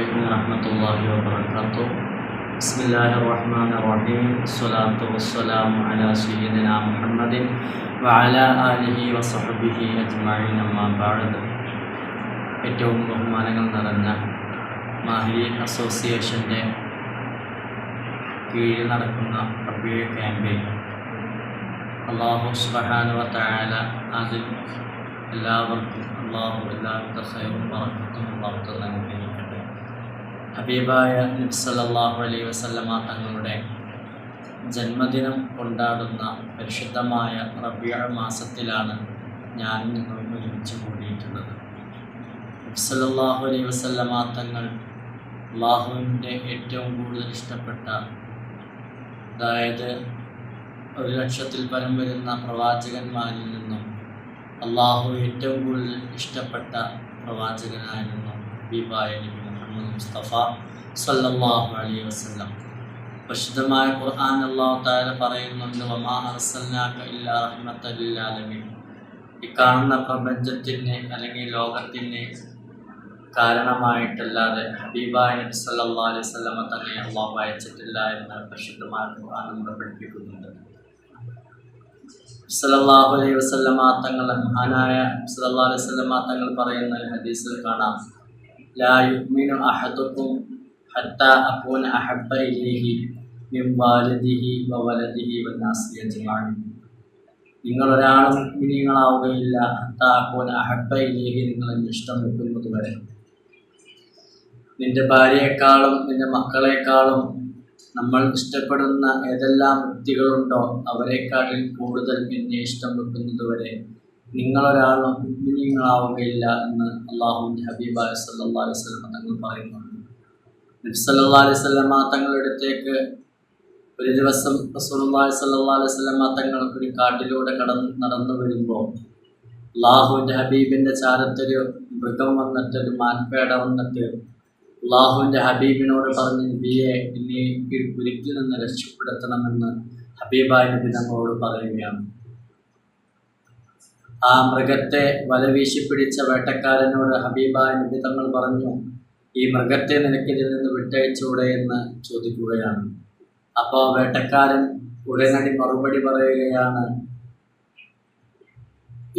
عليكم ورحمة الله وبركاته. بسم الله الرحمن الرحيم. الصلاة والسلام على سيدنا محمد وعلى آله وصحبه أجمعين. أما بعد. ഏറ്റവും ബഹുമാനങ്ങൾ നിറഞ്ഞ മാഹിരി അസോസിയേഷൻ്റെ കീഴിൽ നടക്കുന്ന റബീഉ ക്യാമ്പയിൻ അല്ലാഹു സുബ്ഹാനഹു വ തആല അതിൽ എല്ലാവർക്കും എല്ലാവിധ ഖൈറും ബറക്കത്തും അനുഗ്രഹിക്കട്ടെ. ഹബീബായ നബി സല്ലല്ലാഹു അലൈഹി വസല്ലമ തങ്ങളുടെ ജന്മദിനം കൊണ്ടാടുന്ന പരിശുദ്ധമായ റബീഉ മാസത്തിലാണ് ഞാൻ നിങ്ങളും ഒരുമിച്ച് കൂടിയിട്ടുള്ളത്. നബി സല്ലല്ലാഹു അലൈഹി വസല്ലമ തങ്ങൾ അല്ലാഹുവിൻ്റെ ഏറ്റവും കൂടുതൽ ഇഷ്ടപ്പെട്ട, അതായത് 1,00,000-ൽ പരം വരുന്ന പ്രവാചകന്മാരിൽ നിന്നും അള്ളാഹു ഏറ്റവും കൂടുതൽ ഇഷ്ടപ്പെട്ട പ്രവാചകനായിരുന്നു ഹബീബായ നബി മുഹമ്മദ് മുസ്തഫ സല്ലല്ലാഹു അലൈഹി വസല്ലം. പരിശുദ്ധമായ ഖുർആൻ അല്ലാഹു തആല പറയുന്നുണ്ട്, വമാ അർസൽനാക ഇല്ലാ റഹ്മത്തൻ ലിൽ ആലമീൻ. ഈ കാണുന്ന പ്രപഞ്ചത്തിന് അല്ലെങ്കിൽ ലോകത്തിന് കാരണമായിട്ടല്ലാതെ ഹബീബായ നബി സല്ലല്ലാഹു അലൈഹി വസല്ലമ തന്നെ അള്ളാഹു അയച്ചിട്ടില്ല എന്ന് പരിശുദ്ധമായ ഖുർആൻ നമ്മളെ പഠിപ്പിക്കുന്നുണ്ട്. സല്ലല്ലാഹു അലൈഹി വസല്ലമ തങ്ങൾ, മഹാനായ സല്ലല്ലാഹു അലൈഹി വസല്ലമ തങ്ങൾ പറയുന്ന ഹദീസിൽ കാണാം, ലാ യുഅ്മിനു അഹദുക്കും ഹത്താ അകൂന അഹബ്ബ ഇലൈഹി മിൻ വാലിദിഹി വ വലദിഹി വന്നാസി അജ്മഈൻ. നിങ്ങളൊരാളും മുഅ്മിനീങ്ങളാവുകയില്ല ഹത്താ അകൂന അഹബ്ബ ഇലൈഹി, നിങ്ങൾ എന്നെ ഇഷ്ടം വെക്കുന്നത് വരെ. നിന്റെ ഭാര്യയെക്കാളും നിന്റെ മക്കളെക്കാളും നമ്മൾ ഇഷ്ടപ്പെടുന്ന ഏതെല്ലാം വ്യക്തികളുണ്ടോ അവരെക്കാട്ടിൽ കൂടുതൽ എന്നെ ഇഷ്ടം വെക്കുന്നതുവരെ നിങ്ങളൊരാളും മുഅ്മിനീങ്ങളാവുകയില്ല എന്ന് അല്ലാഹുവിൻ്റെ ഹബീബായ സല്ലല്ലാഹു അലൈഹി വസല്ലം തങ്ങൾ പറയുന്നുണ്ട്. നബി സല്ലല്ലാഹു അലൈഹി വസല്ലം തങ്ങളുടെ അടുത്തേക്ക് ഒരു ദിവസം റസൂലുള്ളാഹി സല്ലല്ലാഹു അലൈഹി വസല്ലം തങ്ങൾ ഒരു കാട്ടിലൂടെ നടന്നു വരുമ്പോൾ അല്ലാഹുവിൻ്റെ ഹബീബിൻ്റെ ചാരത്തൊരു മൃഗം വന്നിട്ട്, ഒരു മാൻപേട വന്നിട്ട് അള്ളാഹുവിൻ്റെ ഹബീബിനോട് പറഞ്ഞ്, നബിയെ എന്നെ ഈ കുരുക്കിൽ നിന്ന് രക്ഷപ്പെടുത്തണമെന്ന് ഹബീബായ നബി തങ്ങളോട് പറയുകയാണ്. ആ മൃഗത്തെ വലവീശി പിടിച്ച വേട്ടക്കാരനോട് ഹബീബായ നബി തങ്ങൾ പറഞ്ഞു, ഈ മൃഗത്തെ നിനക്കിതിൽ നിന്ന് വിട്ടയച്ചൂടെ എന്ന് ചോദിക്കുകയാണ്. അപ്പോൾ വേട്ടക്കാരൻ ഉടനടി മറുപടി പറയുകയാണ്,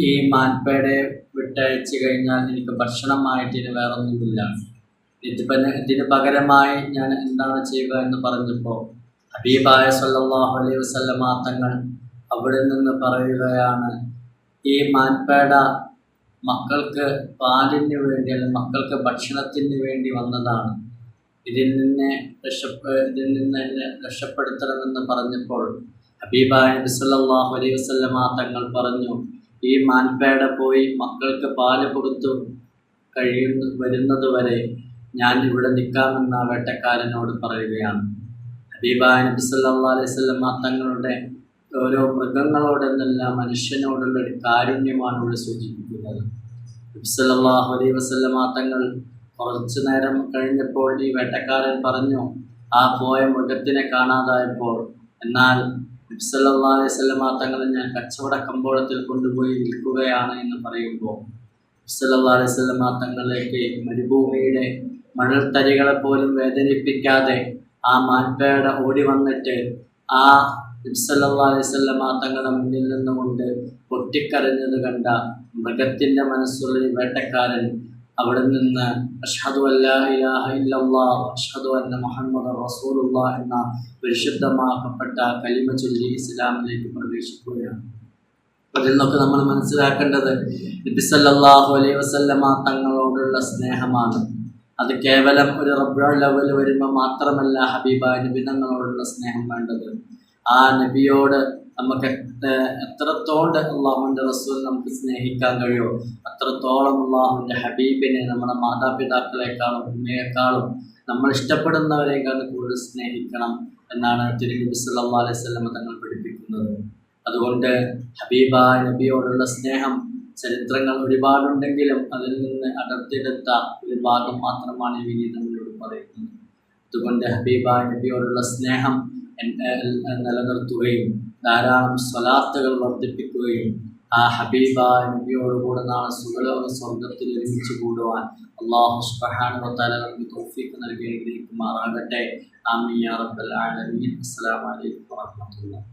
ഈ മാൻപേടയെ വിട്ടയച്ചു കഴിഞ്ഞാൽ എനിക്ക് ഭക്ഷണമായിട്ട് വേറൊന്നുമില്ല, ഇതിന് പകരമായി ഞാൻ എന്താണ് ചെയ്യുക എന്ന് പറഞ്ഞപ്പോൾ ഹബീബായ സല്ലല്ലാഹു അലൈഹി വസല്ലമ തങ്ങൾ അവിടെ നിന്ന് പറയുകയാണ്, ഈ മാൻപേട മക്കൾക്ക് പാലിന് വേണ്ടി അല്ലെങ്കിൽ മക്കൾക്ക് ഭക്ഷണത്തിന് വേണ്ടി വന്നതാണ്, ഇതിൽ നിന്ന് എന്നെ രക്ഷപ്പെടുത്തണമെന്ന് പറഞ്ഞപ്പോൾ ഹബീബായ നബി സല്ലല്ലാഹു അലൈഹി വസല്ലമ തങ്ങൾ പറഞ്ഞു, ഈ മാൻപേട പോയി മക്കൾക്ക് പാല് കൊടുത്തു വരുന്നത് വരെ ഞാൻ ഇവിടെ നിൽക്കാമെന്ന വേട്ടക്കാരനോട് പറയുകയാണ്. ഹബീബായ നബി സല്ലല്ലാഹു അലൈഹി വസല്ലം തങ്ങളുടെ ഓരോ മൃഗങ്ങളോടെന്നല്ല മനുഷ്യനോടുള്ള ഒരു കാരുണ്യമാണ് ഇവിടെ സൂചിപ്പിക്കുന്നത്. നബി സല്ലല്ലാഹു അലൈഹി വസല്ലം തങ്ങൾ കുറച്ചു നേരം കഴിഞ്ഞപ്പോൾ ഈ വേട്ടക്കാരൻ പറഞ്ഞു, ആ പോയ മൃഗത്തിനെ കാണാതായപ്പോൾ, എന്നാൽ നബി സല്ലല്ലാഹു അലൈഹി വസല്ലം തങ്ങൾ ഞാൻ കച്ചവട കമ്പോളത്തിൽ കൊണ്ടുപോയി വിൽക്കുകയാണ് എന്ന് പറയുമ്പോൾ നബി സല്ലല്ലാഹു അലൈഹി വസല്ലം തങ്ങളിലേക്ക് മരുഭൂമിയുടെ മണൽത്തരികളെ പോലും വേദനിപ്പിക്കാതെ ആ മാൻപേട ഓടി വന്നിട്ട് ആ നബി സല്ലല്ലാഹു അലൈഹി വസല്ലം തങ്ങളുടെ മുന്നിൽ നിന്നുകൊണ്ട് പൊട്ടിക്കരഞ്ഞത് കണ്ട മൃഗത്തിൻ്റെ മനസ്സുള്ള വേട്ടക്കാരൻ അവിടെ നിന്ന് അഷ്ഹദു അല്ലാ ഇലാഹ ഇല്ലല്ലാഹ് അഷ്ഹദു അന്ന മുഹമ്മദൻ റസൂലുള്ളാഹ് എന്ന പരിശുദ്ധമാക്കപ്പെട്ട കലിമ ചൊല്ലി ഇസ്ലാമിലേക്ക് പ്രവേശിക്കുകയാണ്. അതിൽ നിന്നൊക്കെ നമ്മൾ മനസ്സിലാക്കേണ്ടത് നബി സല്ലല്ലാഹു അലൈഹി വസല്ലം തങ്ങളോടുള്ള സ്നേഹമാണ്. അത് കേവലം ഒരു റബീഉൽ അവ്വൽ വരുമ്പോൾ മാത്രമല്ല ഹബീബായ നബി തങ്ങളോടുള്ള സ്നേഹം വേണ്ടത്. ആ നബിയോട് നമുക്ക് എത്രത്തോളം അള്ളാഹുവിൻ്റെ റസൂൽ നമുക്ക് സ്നേഹിക്കാൻ കഴിയുമോ അത്രത്തോളം അള്ളാഹുവിൻ്റെ ഹബീബിനെ നമ്മുടെ മാതാപിതാക്കളെക്കാളും ഉമ്മയെക്കാളും നമ്മൾ ഇഷ്ടപ്പെടുന്നവരെക്കാളും കൂടുതൽ സ്നേഹിക്കണം എന്നാണ് തിരുനബി സല്ലല്ലാഹു അലൈഹി വസല്ലം തങ്ങൾ പഠിപ്പിക്കുന്നത്. അതുകൊണ്ട് ഹബീബായ നബിയോടുള്ള സ്നേഹം ചരിത്രങ്ങൾ ഒരുപാടുണ്ടെങ്കിലും അതിൽ നിന്ന് അടർത്തിയെടുത്ത ഒരു ഭാഗം മാത്രമാണ് ഈ ഗീതങ്ങളോട് പറയുന്നത്. അതുകൊണ്ട് ഹബീബായ നബിയോടുള്ള സ്നേഹം നിലനിർത്തുകയും ധാരാളം സ്വലാത്തുകൾ വർദ്ധിപ്പിക്കുകയും ആ ഹബീബായ നബിയോടുകൂടെ നാളെ സുഖലോക സ്വർഗത്തിൽ ഒരുമിച്ച് കൂടുവാൻ അല്ലാഹു സുബ്ഹാനഹു വ തആല നമുക്ക് തൗഫീഖ് നൽകി അനുഗ്രഹിക്കുമാറാകട്ടെ. ആമീൻ യാ റബ്ബൽ ആലമീൻ. അസ്സലാമു അലൈക്കും വറഹ്മത്തുള്ളാഹി.